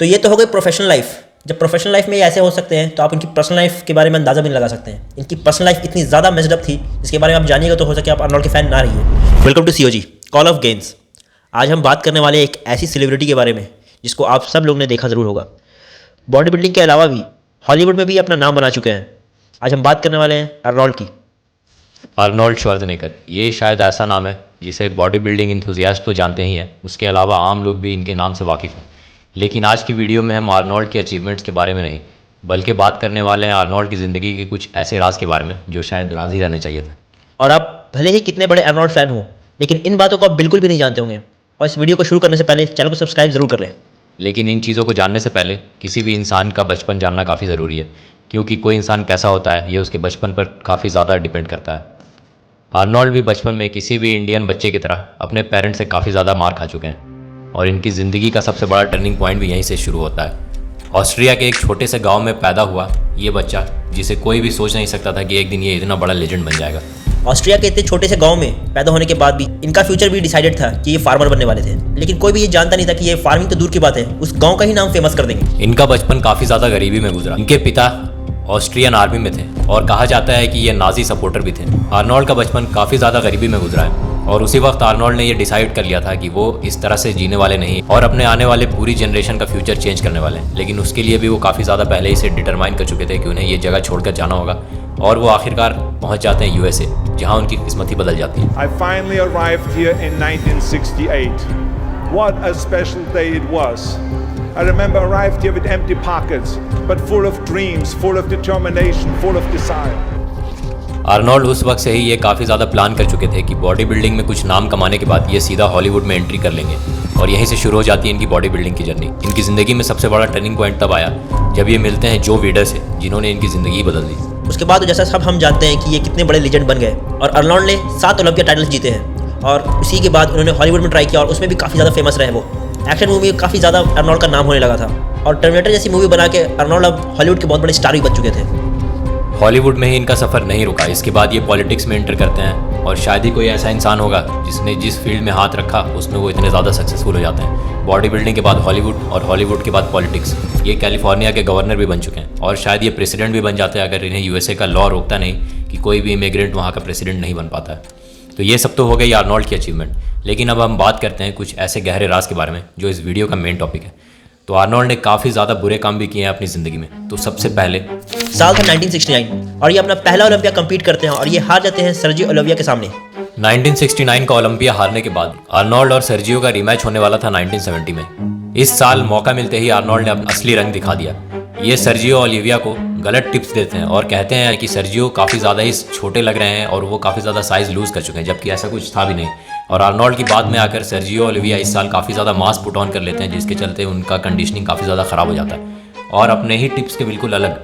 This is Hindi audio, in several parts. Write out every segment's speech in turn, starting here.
तो ये तो हो गई प्रोफेशनल लाइफ। जब प्रोफेशनल लाइफ में ये ऐसे हो सकते हैं तो आप इनकी पर्सनल लाइफ के बारे में अंदाज़ा भी नहीं लगा सकते हैं। इनकी पर्सनल लाइफ इतनी ज़्यादा मेस्ड अप थी जिसके बारे में आप जानिएगा तो हो सके आप अर्नोल्ड के फ़ैन ना रहिए। Welcome to COG call of gains. आज हम बात करने वाले एक ऐसी सेलिब्रिटी के बारे में जिसको आप सब लोग ने देखा ज़रूर होगा। बॉडी बिल्डिंग के अलावा भी हॉलीवुड में भी अपना नाम बना चुके हैं। आज हम बात करने वाले हैं अर्नोल्ड की। आर्नोल्ड श्वार्ज़नेगर, ये शायद ऐसा नाम है जिसे बॉडी बिल्डिंग इंथुजियास्ट तो जानते ही हैं, उसके अलावा आम लोग भी इनके नाम से वाकिफ़ हैं। लेकिन आज की वीडियो में हम आर्नोल्ड के अचीवमेंट्स के बारे में नहीं, बल्कि बात करने वाले हैं आर्नोल्ड की ज़िंदगी के कुछ ऐसे राज के बारे में जो शायद राज ही रहने चाहिए था। और आप भले ही कितने बड़े अर्नोल्ड फ़ैन हो, लेकिन इन बातों को आप बिल्कुल भी नहीं जानते होंगे। और इस वीडियो को शुरू करने से पहले चैनल को सब्सक्राइब ज़रूर कर लें। लेकिन इन चीज़ों को जानने से पहले किसी भी इंसान का बचपन जानना काफ़ी ज़रूरी है, क्योंकि कोई इंसान कैसा होता है ये उसके बचपन पर काफ़ी ज़्यादा डिपेंड करता है। आर्नोल्ड भी बचपन में किसी भी इंडियन बच्चे की तरह अपने पेरेंट्स से काफ़ी ज़्यादा मार खा चुके हैं और इनकी ज़िंदगी का सबसे बड़ा टर्निंग पॉइंट भी यहीं से शुरू होता है। ऑस्ट्रिया के एक छोटे से गांव में पैदा हुआ ये बच्चा, जिसे कोई भी सोच नहीं सकता था कि एक दिन ये इतना बड़ा लेजेंड बन जाएगा। ऑस्ट्रिया के इतने छोटे से गांव में पैदा होने के बाद भी इनका फ्यूचर भी डिसाइडेड था कि ये फार्मर बनने वाले थे, लेकिन कोई भी ये जानता नहीं था कि ये फार्मिंग तो दूर की बात है, उस गांव का ही नाम फेमस कर देंगे। इनका बचपन काफ़ी ज़्यादा गरीबी में गुजरा। इनके पिता ऑस्ट्रियन आर्मी में थे और कहा जाता है कि ये नाजी सपोर्टर भी थे। आर्नोल्ड का बचपन काफ़ी ज़्यादा गरीबी में गुजरा है और उसी वक्त आर्नोल्ड ने ये डिसाइड कर लिया था कि वो इस तरह से जीने वाले नहीं और अपने आने वाले पूरी जनरेशन का फ्यूचर चेंज करने वाले हैं। लेकिन उसके लिए भी वो काफ़ी ज़्यादा पहले ही से डिटरमाइन कर चुके थे कि उन्हें ये जगह छोड़कर जाना होगा और वो आखिरकार पहुंच जाते हैं USA, जहां उनकी किस्मत ही बदल जाती है। I finally arrived here in 1968. What a special day it was. I remember arrived here with empty pockets, but full of dreams, full of determination, full of desire. Arnold उस वक्त से ही ये काफ़ी ज़्यादा प्लान कर चुके थे कि बॉडी बिल्डिंग में कुछ नाम कमाने के बाद ये सीधा हॉलीवुड में एंट्री कर लेंगे और यहीं से शुरू हो जाती है इनकी बॉडी बिल्डिंग की जर्नी। इनकी ज़िंदगी में सबसे बड़ा टर्निंग पॉइंट तब आया जब ये मिलते हैं जो वीडर से, जिन्होंने इनकी ज़िंदगी बदल दी। उसके बाद जैसा सब हम जानते हैं कि ये कितने बड़े लेजेंड बन गए और अर्नोल्ड ने 7 ओलंपिया टाइटल्स जीते हैं और उसी के बाद उन्होंने हॉलीवुड में ट्राई किया और उसमें भी काफ़ी ज़्यादा फेमस रहे। वो एक्शन मूवी में काफ़ी ज़्यादा अर्नोल्ड का नाम होने लगा था और टर्मिनेटर जैसी मूवी बना के अर्नोल्ड अब हॉलीवुड के बहुत बड़े स्टार भी बन चुके थे। हॉलीवुड में ही इनका सफ़र नहीं रुका, इसके बाद ये पॉलिटिक्स में एंटर करते हैं और शायद ही कोई ऐसा इंसान होगा जिसने जिस फील्ड में हाथ रखा उसमें वो इतने ज़्यादा सक्सेसफुल हो जाते हैं। बॉडी बिल्डिंग के बाद हॉलीवुड और हॉलीवुड के बाद पॉलिटिक्स। ये कैलिफोर्निया के गवर्नर भी बन चुके हैं और शायद ये प्रेसिडेंट भी बन जाते हैं अगर इन्हें USA का लॉ रोकता नहीं कि कोई भी इमिग्रेंट वहाँ का प्रेसिडेंट नहीं बन पाता है। तो ये सब तो हो गई आर्नोल्ड की अचीवमेंट, लेकिन अब हम बात करते हैं कुछ ऐसे गहरे राज के बारे में जो इस वीडियो का मेन टॉपिक है। तो आर्नोल्ड ने काफ़ी ज़्यादा बुरे काम भी किए हैं अपनी ज़िंदगी में। तो सबसे पहले साल था 1969 और ये अपना पहला ओलंपिया कंपीट करते हैं और ये हार जाते हैं सर्जियो ओलिविया के सामने। 1969 का ओलंपिया हारने के बाद आर्नोल्ड और सर्जियो का रीमैच होने वाला था 1970 में। इस साल मौका मिलते ही आर्नोल्ड ने अपना असली रंग दिखा दिया। ये सर्जियो ओलिविया को गलत टिप्स देते हैं और कहते हैं कि सर्जियो काफ़ी ज़्यादा ही छोटे लग रहे हैं और वो काफ़ी ज़्यादा साइज़ लूज़ कर चुके हैं, जबकि ऐसा कुछ था भी नहीं। और आर्नोल्ड की बात में आकर सर्जियो ओलिविया इस साल काफ़ी ज़्यादा मास पुट ऑन कर लेते हैं, जिसके चलते उनका कंडीशनिंग काफ़ी ज़्यादा ख़राब हो जाता है और अपने ही टिप्स के बिल्कुल अलग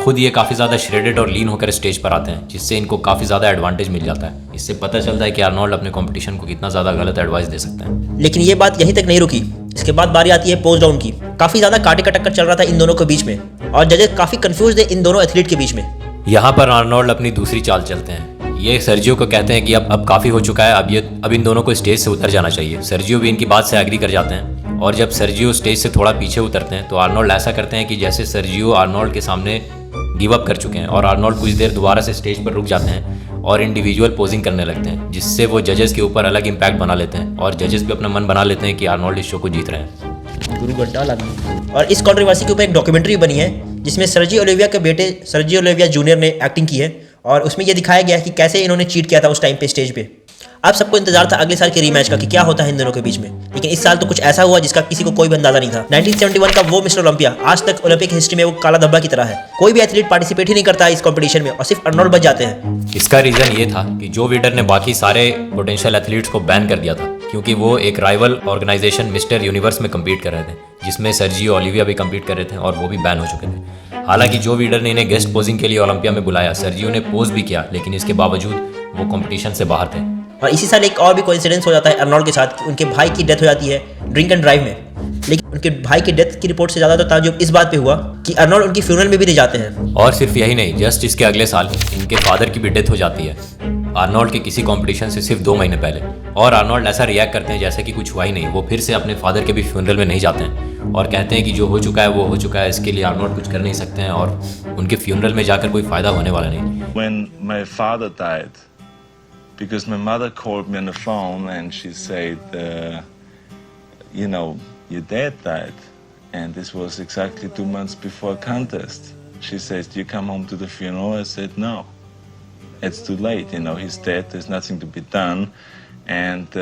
खुद ये काफ़ी ज़्यादा श्रेडेड और लीन होकर स्टेज पर आते हैं, जिससे इनको काफ़ी ज़्यादा एडवांटेज मिल जाता है। इससे पता चलता है कि आर्नोल्ड अपने कंपटीशन को कितना ज़्यादा गलत एडवाइस दे सकते हैं। लेकिन ये बात यहीं तक नहीं रुकी। इसके बाद बारी आती है पोस्ट डाउन की। काफ़ी ज़्यादा कांटे का टक्कर चल रहा था इन दोनों के बीच में और जजेस काफ़ी कंफ्यूज थे इन दोनों एथलीट के बीच में। यहाँ पर आर्नोल्ड अपनी दूसरी चाल चलते हैं। ये सर्जियो को कहते हैं कि अब काफ़ी हो चुका है, अब इन दोनों को स्टेज से उतर जाना चाहिए। सर्जियो भी इनकी बात से एग्री कर जाते हैं और जब सर्जियो स्टेज से थोड़ा पीछे उतरते हैं तो आर्नोल्ड ऐसा करते हैं कि जैसे सर्जियो आर्नोल्ड के सामने गिव अप कर चुके हैं और आर्नोल्ड कुछ देर दोबारा से स्टेज पर रुक जाते हैं और इंडिविजुअल पोजिंग करने लगते हैं, जिससे वो जजेस के ऊपर अलग इम्पैक्ट बना लेते हैं और जजेस भी अपना मन बना लेते हैं कि आर्नोल्ड इस शो को जीत रहे हैं। और इस कंट्रोवर्सी के ऊपर एक डॉक्यूमेंट्री बनी है जिसमें सर्जियो ओलिविया के बेटे सर्जियो ओलिविया जूनियर ने एक्टिंग की है और उसमें यह दिखाया गया है कि कैसे इन्होंने चीट किया था उस टाइम पे स्टेज पे। अब सबको इंतजार था अगले साल के रीमैच का कि क्या होता है इन दोनों के बीच में, लेकिन इस साल तो कुछ ऐसा हुआ जिसका किसी को कोई भी अंदाजा नहीं था। 1971 का वो मिस्टर ओलंपिया आज तक ओलंपिक हिस्ट्री में वो काला धब्बा की तरह है। कोई भी एथलीट पार्टिसिपेट ही नहीं करता इस कंपटीशन में और सिर्फ अर्नोल्ड बच जाते हैं। इसका रीज़न ये था कि जो वीडर ने बाकी सारे पोटेंशियल एथलीट्स को बैन कर दिया था, क्योंकि वो एक राइवल ऑर्गेनाइजेशन मिस्टर यूनिवर्स में कम्पीट कर रहे थे, जिसमें सर्जियो ओलिविया भी कम्पीट कर रहे थे और वो भी बैन हो चुके थे। हालांकि जो वीडर ने इन्हें गेस्ट पोजिंग के लिए ओलंपिया में बुलाया, सर्जियो ने पोज भी किया, लेकिन इसके बावजूद वो कंपटीशन से बाहर थे। और इसी साल एक और भी कोइंसिडेंस हो जाता है अर्नोल्ड के साथ कि उनके भाई की डेथ हो जाती है ड्रिंक एंड ड्राइव में। लेकिन उनके भाई की डेथ की रिपोर्ट से ज़्यादा तो ताज्जुब इस बात पे हुआ कि अर्नोल्ड उनकी फ्यूनरल में भी नहीं जाते हैं। और सिर्फ यही नहीं, जस्ट इसके अगले साल इनके फादर की भी डेथ हो जाती है। आर्नोल्ड के किसी कंपटीशन से सिर्फ 2 महीने पहले, और आर्नोल्ड ऐसा रिएक्ट करते हैं जैसे कि कुछ हुआ ही नहीं। वो फिर से अपने फादर के भी फ्यूनरल में नहीं जाते हैं और कहते हैं कि जो हो चुका है वो हो चुका है, इसके लिए आर्नोल्ड कुछ कर नहीं सकते हैं और उनके फ्यूनरल में जाकर कोई फ़ायदा होने वाला नहीं। When my father died, because my mother called me on the phone and she said, you know, your dad died. And this was exactly 2 months before a contest. She says, do you come home to the funeral? I said, no. It's too late, you know, he's dead, there's nothing to be done. And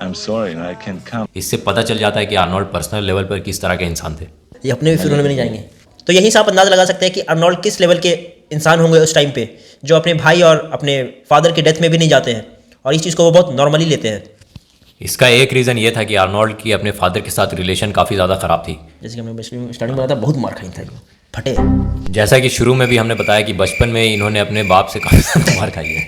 I'm sorry, I can't come. इससे पता चल जाता है कि आर्नोल्ड पर्सनल लेवल पर किस तरह के इंसान थे। ये अपने भी फ्यूनरल में नहीं जाएंगे। तो यही से आप अंदाज़ा लगा सकते हैं कि आर्नोल्ड किस लेवल के इंसान होंगे उस टाइम पे, जो अपने भाई और अपने फादर की डेथ में भी नहीं जाते हैं और इस चीज़ को वो बहुत नॉर्मली लेते हैं। इसका एक रीज़न ये था कि आर्नोल्ड की अपने फादर के साथ रिलेशन काफ़ी ज़्यादा ख़राब थी। जैसे कि हमने स्टार्टिंग में बताया, बहुत मार खाई था, फटे। जैसा कि शुरू में भी हमने बताया कि बचपन में इन्होंने अपने बाप से काफ़ी ज़्यादा मार खाई है।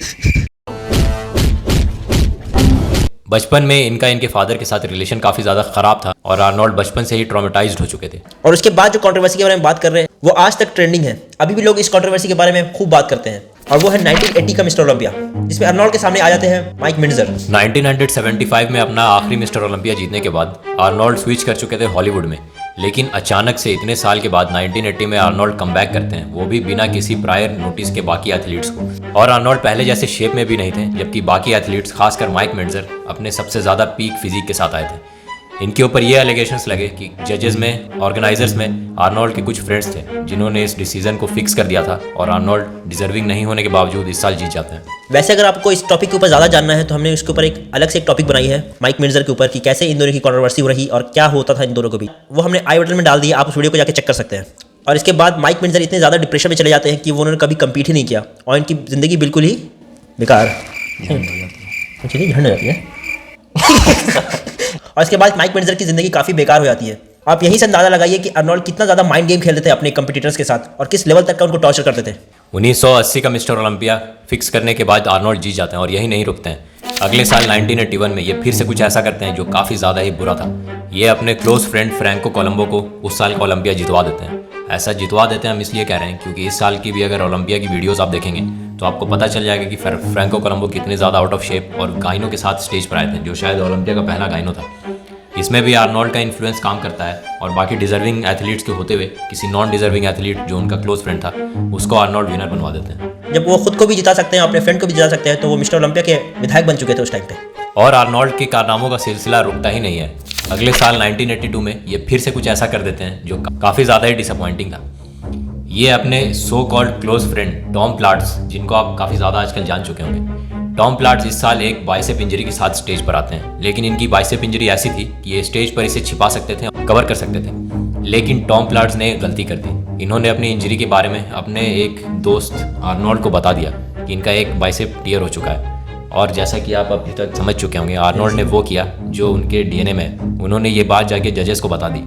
बचपन में इनका इनके फादर के साथ रिलेशन काफ़ी ज़्यादा ख़राब था और आर्नोल्ड बचपन से ही ट्रॉमेटाइज्ड हो चुके थे। और उसके बाद जो कंट्रोवर्सी के बारे में बात कर रहे हैं वो आज तक ट्रेंडिंग है। अभी भी लोग इस कंट्रोवर्सी के बारे में खूब बात करते हैं और वो है 1980 का मिस्टर ओलंपिया, जिसमें आर्नोल्ड के सामने आ जाते हैं माइक मिन्जर। 1975 में अपना आखिरी मिस्टर ओलंपिया जीतने के बाद आर्नोल्ड स्विच कर चुके थे हॉलीवुड में, लेकिन अचानक से इतने साल के बाद 1980 में आर्नोल्ड कमबैक करते हैं, वो भी बिना किसी प्रायर नोटिस के बाकी एथलीट्स को। और आर्नोल्ड पहले जैसे शेप में भी नहीं थे, जबकि बाकी एथलीट्स खासकर माइक मिन्जर अपने सबसे ज़्यादा पीक फिजिक के साथ आए थे। इनके ऊपर ये एलिगेशंस लगे कि जजेस में, ऑर्गेनाइजर्स में आर्नोल्ड के कुछ फ्रेंड्स थे जिन्होंने इस डिसीजन को फिक्स कर दिया था और आर्नोल्ड डिजर्विंग नहीं होने के बावजूद इस साल जीत जाते हैं। वैसे अगर आपको इस टॉपिक के ऊपर ज़्यादा जानना है तो हमने इसके ऊपर एक अलग से एक टॉपिक बनाई है माइक मिन्जर के ऊपर कि कैसे इन दोनों की कंट्रोवर्सी हो रही और क्या होता था इन दोनों को भी। वो हमने आई बटन में डाल दिया, आप उस वीडियो को जाकर चेक कर सकते हैं। और इसके बाद माइक मिन्जर इतने ज़्यादा डिप्रेशन में चले जाते हैं कि वो उन्होंने कभी कम्पीट ही नहीं किया और इनकी ज़िंदगी बिल्कुल ही बेकार झंड जाती है। और इसके बाद माइक मिन्जर की ज़िंदगी काफ़ी बेकार हो जाती है। आप यहीं से अंदाज़ा लगाइए कि आर्नोल्ड कितना ज़्यादा माइंड गेम खेलते थे अपने कंपटीटर्स के साथ और किस लेवल तक का उनको टॉर्चर करते थे। 1980 का मिस्टर ओलंपिया फिक्स करने के बाद आर्नोल्ड जीत जाते हैं और यही नहीं रुकते हैं। अगले साल 1981 में ये फिर से कुछ ऐसा करते हैं जो काफ़ी ज़्यादा ही बुरा था। ये अपने क्लोज फ्रेंड फ्रैंको कोलंबो को उस साल का ओलंपिया जितवा देते हैं। ऐसा जितवा देते हैं हम इसलिए कह रहे हैं क्योंकि इस साल की भी अगर ओलंपिया की वीडियोस आप देखेंगे तो आपको पता चल जाएगा कि फ्रैंको कोलंबो कितने ज़्यादा आउट ऑफ शेप और गाइनो के साथ स्टेज पर आए थे, जो शायद ओलंपिया का पहला गाइनो था। इसमें भी आर्नोल्ड का इन्फ्लुएंस काम करता है और बाकी डिजर्विंग एथलीट्स के होते हुए किसी नॉन डिजर्विंग एथलीट जो उनका क्लोज फ्रेंड था उसको आर्नोल्ड विनर बनवा देते हैं। जब वो खुद को भी जिता सकते हैं, अपने फ्रेंड को भी जिता सकते हैं, तो वो मिस्टर ओलंपिया के विधायक बन चुके थे उस टाइम पे। और आर्नोल्ड के कारनामों का सिलसिला रुकता ही नहीं है। अगले साल 1982 में ये फिर से कुछ ऐसा कर देते हैं जो काफ़ी ज़्यादा ही डिसअपॉइंटिंग था। ये अपने so called close friend Tom plots, जिनको आप काफ़ी ज़्यादा आजकल जान चुके होंगे, टॉम प्लाट्स इस साल एक बाइसेप इंजरी के साथ स्टेज पर आते हैं। लेकिन इनकी बाइसेप इंजरी ऐसी थी कि ये स्टेज पर इसे छिपा सकते थे, कवर कर सकते थे। लेकिन टॉम प्लाट्स ने गलती कर दी। इन्होंने अपनी इंजरी के बारे में अपने एक दोस्त आर्नोल्ड को बता दिया कि इनका एक बाइसेप टियर हो चुका है। और जैसा कि आप अभी तक समझ चुके होंगे, आर्नोल्ड ने वो किया जो उनके डीएनए में है। उन्होंने ये बात जाके जजेस को बता दी।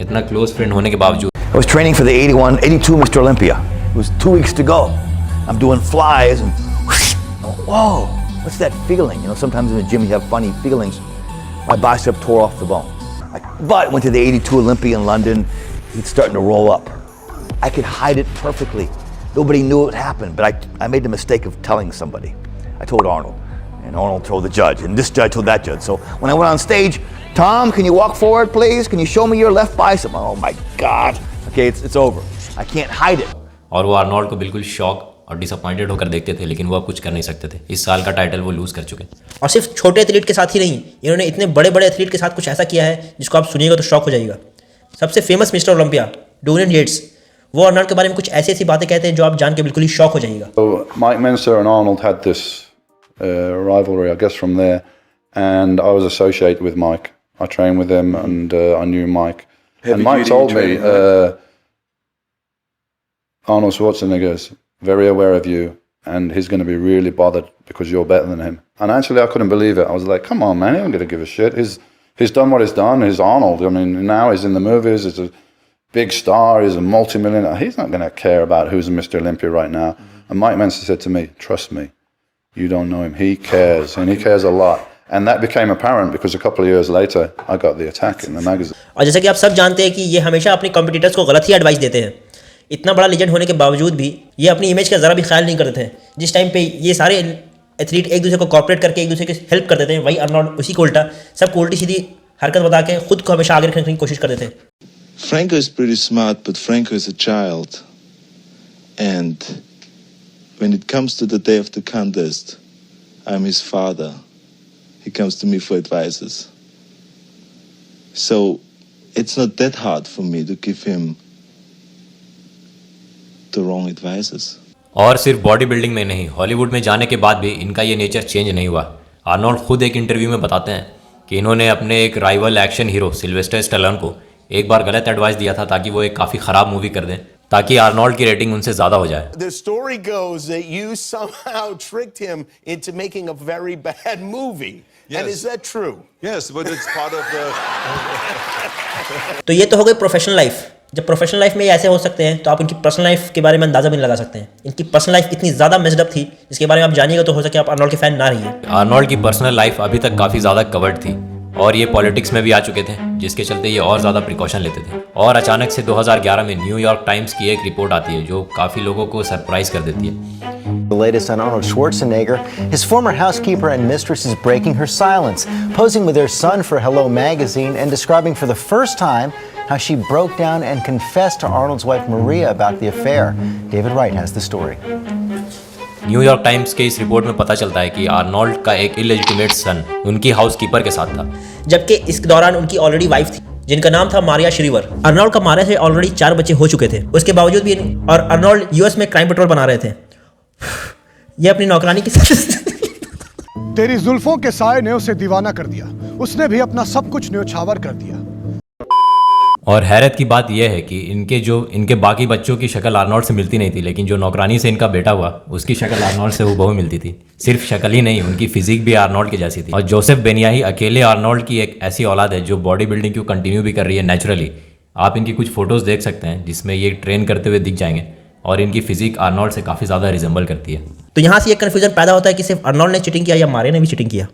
इतना क्लोज फ्रेंड होने के बावजूद I was training for the 82 Mr. Olympia. It was 2 weeks to go. I'm doing flies and whoa, what's that feeling? You know, sometimes in the gym you have funny feelings. My bicep tore off the bone. But went to the 82 Olympia in London. It's starting to roll up. I could hide it perfectly. Nobody knew it happened, but I made the mistake of telling somebody. I told Arnold, and Arnold told the judge, and this judge told that judge. So when I went on stage, Tom, can you walk forward, please? Can you show me your left bicep? Oh my God. Okay, it's over. I can't hide it. और वो आर्नोल्ड को बिल्कुल शॉक और डिसअपॉइंटेड होकर देखते थे, लेकिन वो अब कुछ कर नहीं सकते थे। इस साल का टाइटल वो लूज कर चुके। और सिर्फ छोटे एथलीट के साथ ही नहीं, इन्होंने इतने बड़े बड़े एथलीट के साथ कुछ ऐसा किया है जिसको आप सुनिएगा तो शॉक हो जाएगा। सबसे famous mister Olympia Dorian Yates, वो आर्नोल्ड के बारे में कुछ ऐसी ऐसी बातें कहते हैं जो आप जान के बिल्कुल ही शॉक हो जाइएगा। So Mike Mincer and Arnold had this rivalry, I guess, from there, and I was associated with Mike. I trained with him, and I knew Mike. And Mike told me, Arnold Schwarzenegger is very aware of you, and he's going to be really bothered because you're better than him. And actually, I couldn't believe it. I was like, come on, man, he ain't going to give a shit. He's done what he's done. He's Arnold. I mean, now he's in the movies. He's a big star. He's a multi-millionaire. He's not going to care about who's Mr. Olympia right now. And Mike Mensa said to me, trust me, you don't know him. He cares, and he cares a lot. And that became apparent because a couple of years later, I got the attack in the magazine. और जैसे कि आप सब जानते हैं कि ये हमेशा अपने कॉम्पिटिटर्स को गलत ही एडवाइस देते हैं। इतना बड़ा लीजेंड होने के बावजूद भी ये अपनी इमेज का ज़रा भी ख्याल नहीं करते थे। जिस टाइम पे ये सारे एथलीट एक दूसरे को कॉपरेट करके एक दूसरे की हेल्प करते थे, वही अर्नोल्ड उसी को उल्टा सबको उल्टी सीधी हरकत बता के खुद को हमेशा आगे रखने की कोशिश करते थे। Franco is pretty smart, but Franco is a child. And when it comes to the day of the contest, I'm his father. He comes to me for advices. So it's not that hard for me to give him the wrong advices. और सिर्फ बॉडी बिल्डिंग में नहीं, हॉलीवुड में जाने के बाद भी इनका ये नेचर चेंज नहीं हुआ। आर्नोल्ड खुद एक इंटरव्यू में बताते हैं कि इन्होंने अपने एक rival action hero Sylvester Stallone को एक बार गलत एडवाइस दिया था ताकि वो एक काफ़ी ख़राब मूवी कर दें, ताकि आर्नोल्ड की रेटिंग उनसे ज़्यादा हो जाए। The story goes that you somehow tricked him into making a very bad movie. Yes. And is that true? Yes, but it's part of the... तो ये तो हो गई प्रोफेशनल लाइफ। जब प्रोफेशनल लाइफ में ये ऐसे हो सकते हैं तो आप इनकी पर्सनल लाइफ के बारे में अंदाजा भी नहीं लगा सकते हैं। इनकी पर्सनल लाइफ इतनी ज़्यादा मेस्ड अप थी जिसके बारे में आप जानिएगा तो हो सके आप आर्नोल्ड के फैन ना रहिए। आर्नोल्ड की पर्सनल लाइफ अभी तक काफ़ी ज़्यादा कवर्ड थी और ये पॉलिटिक्स में भी आ चुके थे, जिसके चलते ये और ज़्यादा प्रिकॉशन लेते थे। और अचानक से 2011 में न्यूयॉर्क टाइम्स की एक रिपोर्ट आती है जो काफ़ी लोगों को सरप्राइज कर देती है। The latest on Arnold Schwarzenegger, his former housekeeper and mistress is breaking her silence, posing with their son for Hello magazine and describing for the first time how she broke down and confessed to Arnold's wife Maria about the affair. David Wright has the story. New York times के इस रिपोर्ट में पता चलता है कि आर्नोल्ड का एक इलेजिटिमेट सन उनकी हाउसकीपर के साथ था, जबकि इस दौरान उनकी ऑलरेडी वाइफ थी जिनका नाम था मारिया श्रीवर। अर्नोल्ड का मारिया से ऑलरेडी 4 बच्चे हो चुके थे। उसके बावजूद भी और अर्नोल्ड यूएस में क्राइम पेट्रोल बना रहे थे। ये अपनी नौकरानी के साथ तेरी जुल्फों के साए ने उसे दीवाना कर दिया, उसने भी अपना सब कुछ न्योछावर कर दिया। और हैरत की बात यह है कि इनके बाकी बच्चों की शक्ल आर्नोल्ड से मिलती नहीं थी, लेकिन जो नौकरानी से इनका बेटा हुआ उसकी शक्ल आर्नोल्ड से हूबहू मिलती थी। सिर्फ शक्ल ही नहीं, उनकी फिजिक भी आर्नोल्ड की जैसी थी। और जोसेफ बेनियाही अकेले आर्नोल्ड की एक ऐसी औलाद है जो बॉडी बिल्डिंग को कंटिन्यू भी कर रही है नेचुरली। आप इनकी कुछ फोटोज़ देख सकते हैं जिसमें ये ट्रेन करते हुए दिख जाएंगे और इनकी फिजिक आर्नोल्ड से काफ़ी ज़्यादा रिजेंबल करती है। तो यहाँ से एक कन्फ्यूजन पैदा होता है कि सिर्फ अर्नोल्ड ने चीटिंग किया या मारिया ने भी चीटिंग किया।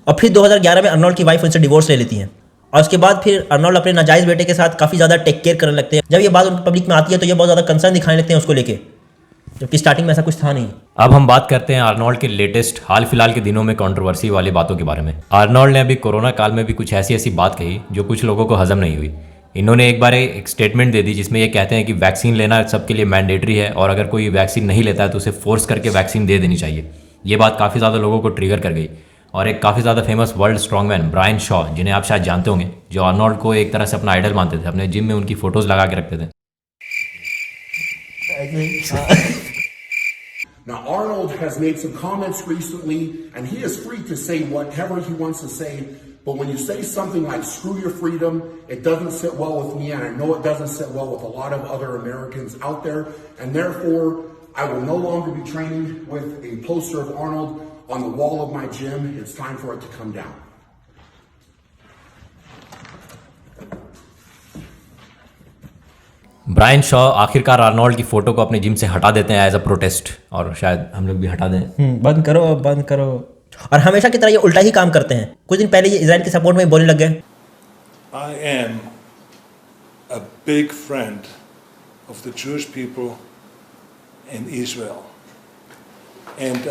और फिर 2011 में अर्नोल्ड की वाइफ उनसे डिवोर्स ले लेती हैं और उसके बाद फिर अर्नोल्ड अपने नाजायज़ बेटे के साथ काफ़ी ज़्यादा टेक केयर करने लगते हैं। जब ये बात उनकी पब्लिक में आती है तो ये बहुत ज़्यादा कंसर्न दिखाने लगते हैं उसको लेके, जबकि स्टार्टिंग में ऐसा कुछ था नहीं। अब हम बात करते हैं आर्नोल्ड के लेटेस्ट हाल फिलहाल के दिनों में कंट्रोवर्सी वाली बातों के बारे में। आर्नोल्ड ने अभी कोरोना काल में भी कुछ ऐसी बात कही जो कुछ लोगों को हजम नहीं हुई। इन्होंने एक बार एक स्टेटमेंट दे दी जिसमें ये कहते हैं कि वैक्सीन लेना सबके लिए मैंडेटरी है और अगर कोई वैक्सीन नहीं लेता है तो उसे फोर्स करके वैक्सीन दे देनी चाहिए। ये बात काफ़ी ज़्यादा लोगों को ट्रिगर कर गई और एक काफ़ी ज़्यादा famous world strongman Brian Shaw, जिन्हें आप शायद जानते होंगे, जो आर्नोल्ड को एक तरह से अपना आइडल मानते थे, अपने जिम में उनकी फ़ोटोज़ लगा के रखते थे। Now, Arnold has made some comments recently, and he is free to say whatever he wants to say, but when you say something like, screw your freedom, it doesn't sit well with me, and I know it doesn't sit well with a lot of other Americans out there, and therefore, I will no longer be training with a poster of Arnold on the wall of my gym. It's time for it to come down. Brian Shaw आखिरकार आर्नोल्ड की फ़ोटो को अपने जिम से हटा देते हैं एज अ प्रोटेस्ट, और शायद हम लोग भी हटा दें। बंद करो बंद करो। और हमेशा की तरह ये उल्टा ही काम करते हैं। कुछ दिन पहले ये इजराइल के सपोर्ट में बोलने लग गए। I am a big friend of the Jewish people in Israel. And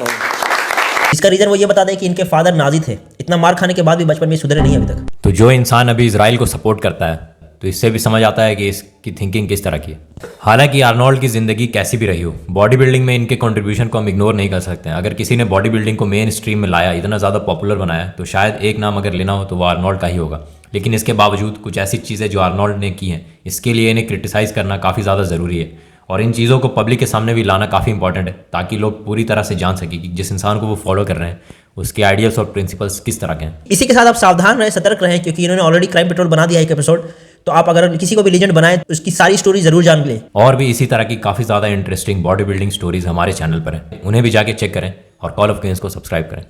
इसका रीज़न वो ये बताते हैं कि इनके फादर नाजी थे। इतना मार खाने के बाद भी बचपन में सुधरे नहीं अभी तक। तो जो इंसान अभी इजराइल को सपोर्ट करता है तो इससे भी समझ आता है कि इसकी थिंकिंग किस तरह की है। हालांकि आर्नोल्ड की ज़िंदगी कैसी भी रही हो, बॉडी बिल्डिंग में इनके कंट्रीब्यूशन को हम इग्नोर नहीं कर सकते हैं। अगर किसी ने बॉडी बिल्डिंग को मेन स्ट्रीम में लाया, इतना ज़्यादा पॉपुलर बनाया, तो शायद एक नाम अगर लेना हो तो वो आर्नोल्ड का ही होगा। लेकिन इसके बावजूद कुछ ऐसी चीज़ें जो आर्नोल्ड ने की हैं, इसके लिए इन्हें क्रिटिसाइज़ करना काफ़ी ज़्यादा ज़रूरी है और इन चीज़ों को पब्लिक के सामने भी लाना काफ़ी इंपॉर्टेंट है, ताकि लोग पूरी तरह से जान सकें कि जिस इंसान को वो फॉलो कर रहे हैं उसके आइडियल्स और प्रिंसिपल्स किस तरह के हैं। इसी के साथ आप सावधान रहें, सतर्क रहें, क्योंकि इन्होंने ऑलरेडी क्राइम पेट्रोल बना दिया एक एपिसोड। तो आप अगर किसी को भी लीजेंड बनाएं तो उसकी सारी स्टोरी जरूर जान लें। और भी इसी तरह की काफ़ी ज़्यादा इंटरेस्टिंग बॉडी बिल्डिंग स्टोरीज हमारे चैनल पर हैं, उन्हें भी जाके चेक करें और कॉल ऑफ क्वींस को सब्सक्राइब करें।